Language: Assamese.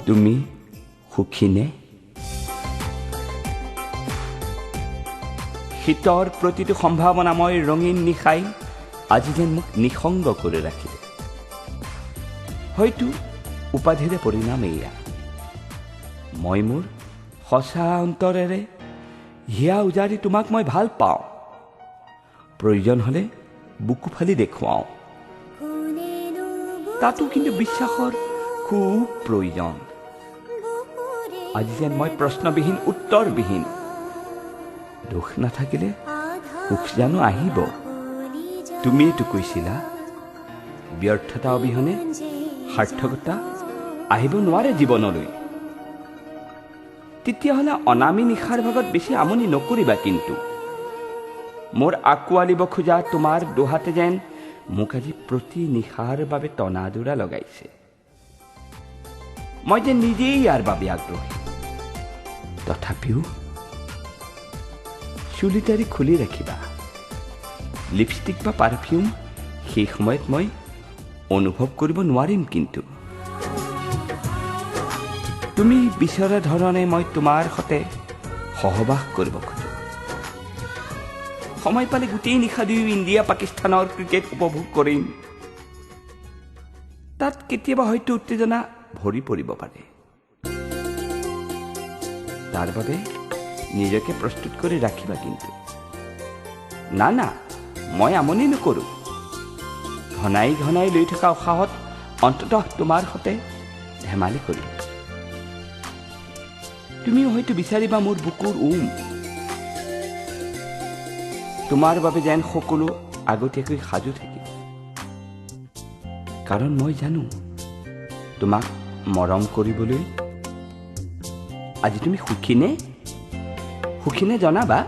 তুমি সুখীনে? শীতৰ প্ৰতিটো সম্ভাৱনাময় ৰঙীন নিশাই আজি যেন মোক নিসংগ কৰি ৰাখিলে। হয়তো উপাধিৰে পৰিণাম এয়া। মই মোৰ সঁচা অন্তৰেৰে হিয়া উজাৰি তোমাক মই ভাল পাওঁ। প্ৰয়োজন হ'লে বুকু ফালি দেখুৱাওঁ। তাতো কিন্তু বিশ্বাসৰ খুব প্ৰয়োজন। আজি যেন মই প্ৰশ্নবিহীন, উত্তৰবিহীন। দুখ নাথাকিলে সুখ জানো আহিব? তুমিয়েতো কৈছিলা ব্যৰ্থতা অবিহনে সাৰ্থকতা আহিব নোৱাৰে জীৱনলৈ। তেতিয়াহ'লে অনামী নিশাৰ ভাগত বেছি আমনি নকৰিবা কিন্তু। মোৰ আঁকোৱালিব খোজা তোমাৰ দুহাতে যেন মোক আজি প্ৰতি নিশাৰ বাবে টনাদোৰা লগাইছে। মই যেন নিজেই ইয়াৰ বাবে আগ্ৰহী। তথাপিও চুলিটাৰি খুলি ৰাখিবা। লিপষ্টিক বা পাৰফিউম সেই সময়ত মই অনুভৱ কৰিব নোৱাৰিম কিন্তু। তুমি বিচৰা ধৰণে মই তোমাৰ সৈতে সহবাস কৰিব খোজো। সময় পালে গোটেই নিশা দুয়ো ইণ্ডিয়া পাকিস্তানৰ ক্ৰিকেট উপভোগ কৰিম। তাত কেতিয়াবা হয়তো উত্তেজনা ভৰি পৰিব পাৰে। তাৰ বাবে নিজকে প্ৰস্তুত কৰি ৰাখিবা কিন্তু। না না, মই আমনি নকৰোঁ। ঘনাই ঘনাই লৈ থকা উশাহত অন্ততঃ তোমাৰ সৈতে ধেমালি কৰিম। তুমিও হয়তো বিচাৰিবা মোৰ বুকুৰ তোমাৰ বাবে যেন সকলো আগতীয়াকৈ সাজু থাকিব। কাৰণ মই জানো তোমাক মৰম কৰিবলৈ। আজি তুমি সুখীনে? সুখীনে জনাবা।